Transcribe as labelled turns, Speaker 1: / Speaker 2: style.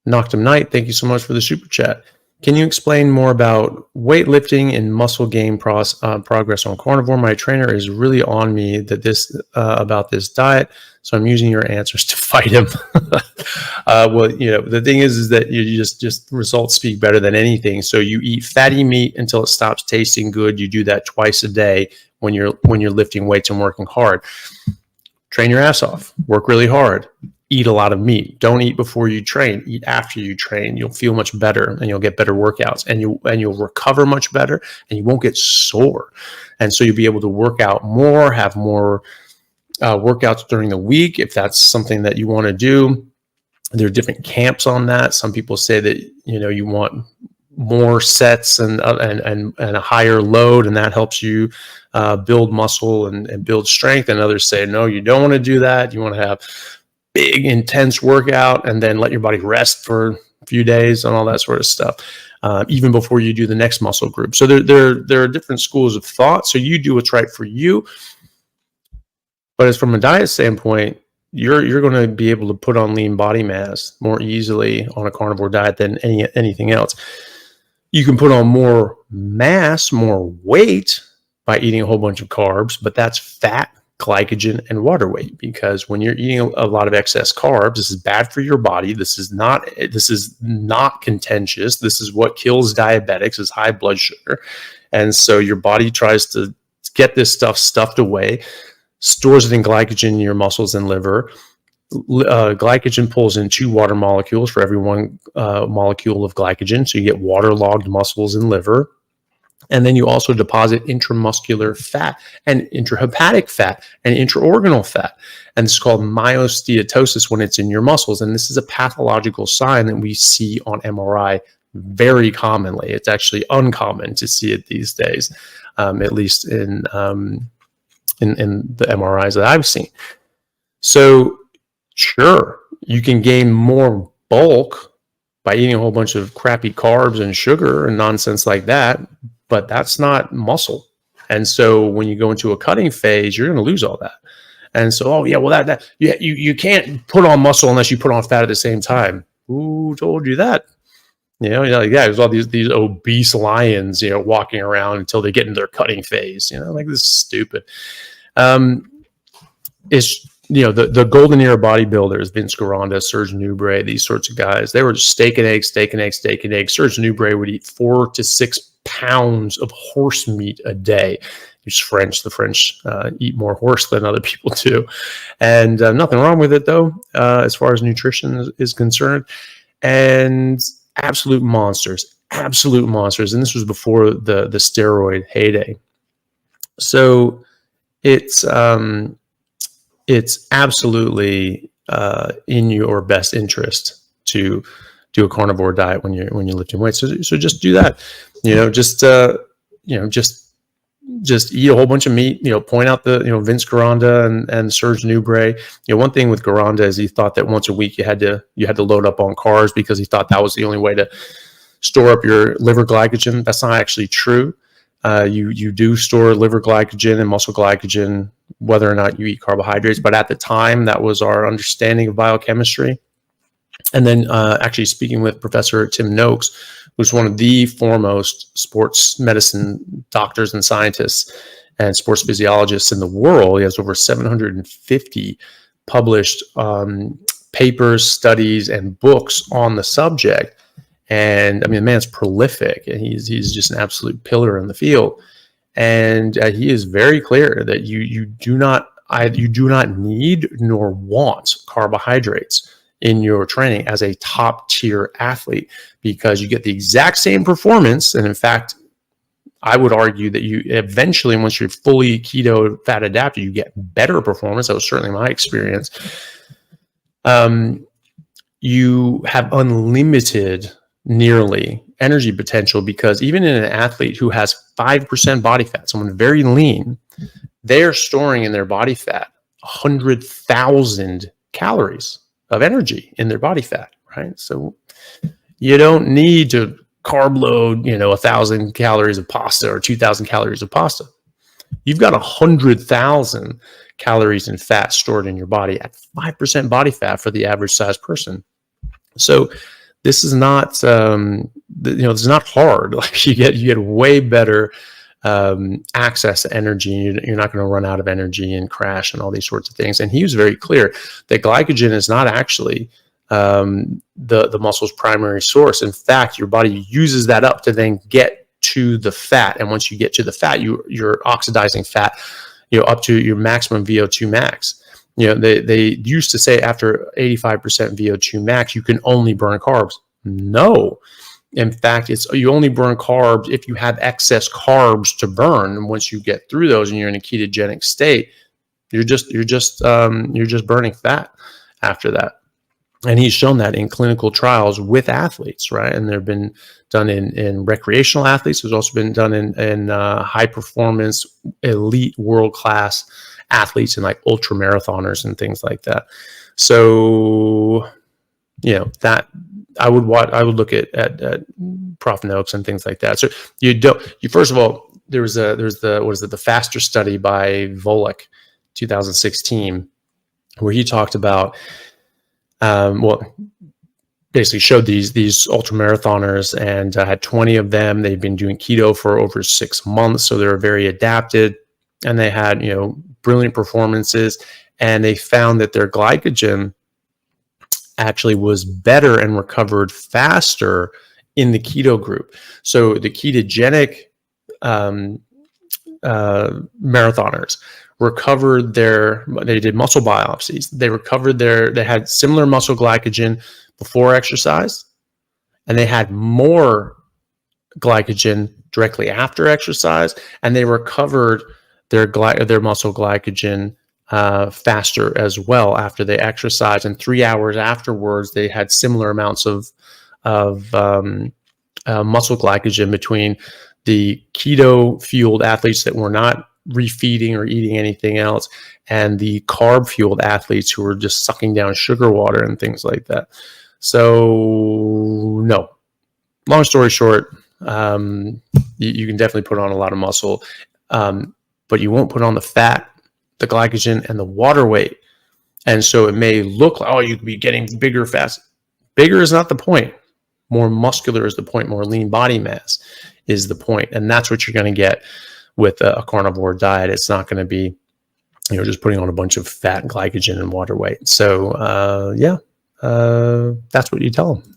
Speaker 1: Noctum Knight, thank you so much for the super chat. Can you explain more about weightlifting and muscle gain progress on carnivore? My trainer is really on me about this diet, so I'm using your answers to fight him. Well, the thing is that you just results speak better than anything. So you eat fatty meat until it stops tasting good. You do that twice a day when you're lifting weights and working hard. Train your ass off. Work really hard. Eat a lot of meat. Don't eat before you train. Eat after you train. You'll feel much better, and you'll get better workouts, and you'll recover much better, and you won't get sore. And so you'll be able to work out more, have more workouts during the week if that's something that you want to do. There are different camps on that. Some people say that you want more sets and a higher load, and that helps you build muscle and build strength. And others say no, you don't want to do that. You want to have big intense workout and then let your body rest for a few days and all that sort of stuff, even before you do the next muscle group. So there are different schools of thought. So you do what's right for you. But as from a diet standpoint, you're going to be able to put on lean body mass more easily on a carnivore diet than anything else. You can put on more mass, more weight by eating a whole bunch of carbs, but that's fat, glycogen, and water weight, because when you're eating a lot of excess carbs, this is bad for your body. This is not contentious. This is what kills diabetics, is high blood sugar. And so your body tries to get this stuff stuffed away, stores it in glycogen in your muscles and liver. Glycogen pulls in 2 water molecules for every 1 molecule of glycogen. So you get waterlogged muscles and liver. And then you also deposit intramuscular fat and intrahepatic fat and intraorganal fat. And this is called myosteatosis when it's in your muscles. And this is a pathological sign that we see on MRI very commonly. It's actually uncommon to see it these days, at least in the MRIs that I've seen. So sure, you can gain more bulk by eating a whole bunch of crappy carbs and sugar and nonsense like that, but that's not muscle. And so when you go into a cutting phase, you're going to lose all that. And so, you can't put on muscle unless you put on fat at the same time. Who told you that? There's all these obese lions, walking around until they get into their cutting phase. This is stupid. It's the golden era bodybuilders, Vince Gironda, Serge Nubret, these sorts of guys, they were just steak and eggs. Serge Nubret would eat 4 to 6 pounds of horse meat a day. He's French. The French eat more horse than other people do. And nothing wrong with it, though, as far as nutrition is concerned. And absolute monsters. And this was before the steroid heyday. So it's absolutely in your best interest to do a carnivore diet when you're lifting weights. So just do that. Just eat a whole bunch of meat. Point out the Vince Gironda and Serge Nubret. One thing with Gironda is he thought that once a week you had to load up on carbs because he thought that was the only way to store up your liver glycogen. That's not actually true. You do store liver glycogen and muscle glycogen whether or not you eat carbohydrates, but at the time that was our understanding of biochemistry. And then actually speaking with Professor Tim Noakes, who's one of the foremost sports medicine doctors and scientists and sports physiologists in the world. He has over 750 published papers, studies, and books on the subject. And I mean, the man's prolific, and he's just an absolute pillar in the field. And he is very clear that you do not need nor want carbohydrates in your training as a top tier athlete, because you get the exact same performance. And in fact, I would argue that you eventually, once you're fully keto fat adapted, you get better performance. That was certainly my experience. You have unlimited nearly energy potential, because even in an athlete who has 5% body fat, someone very lean, they're storing in their body fat 100,000 calories of energy in their body fat, right? So you don't need to carb load, 1,000 calories of pasta or 2,000 calories of pasta. You've got 100,000 calories in fat stored in your body at 5% body fat for the average size person. So this is not, this is not hard. Like you get way better access to energy. You're not going to run out of energy and crash and all these sorts of things. And he was very clear that glycogen is not actually the muscle's primary source. In fact, your body uses that up to then get to the fat. And once you get to the fat, you're oxidizing fat, up to your maximum VO2 max. They used to say after 85% VO2 max, you can only burn carbs. No. In fact, you only burn carbs if you have excess carbs to burn. And once you get through those and you're in a ketogenic state, you're just burning fat after that. And he's shown that in clinical trials with athletes, right? And they've been done in recreational athletes. There's also been done in high performance, elite, world class athletes and like ultra marathoners and things like that. So, that I would look at Prof Noakes and things like that. So first of all, there's the faster study by Volek, 2016, where he talked about, basically showed these ultra marathoners and had 20 of them. They'd been doing keto for over 6 months, so they were very adapted, and they had brilliant performances. And they found that their glycogen actually was better and recovered faster in the keto group. So the ketogenic marathoners recovered they did muscle biopsies. They had similar muscle glycogen before exercise, and they had more glycogen directly after exercise, and they recovered their muscle glycogen faster as well after they exercised. And 3 hours afterwards, they had similar amounts of muscle glycogen between the keto fueled athletes that were not refeeding or eating anything else, and the carb fueled athletes who were just sucking down sugar water and things like that. So no, long story short, you can definitely put on a lot of muscle, but you won't put on the fat, the glycogen, and the water weight. And so it may look like, you could be getting bigger fast. Bigger is not the point. More muscular is the point. More lean body mass is the point. And that's what you're going to get with a carnivore diet. It's not going to be, just putting on a bunch of fat, glycogen, and water weight. So, that's what you tell them.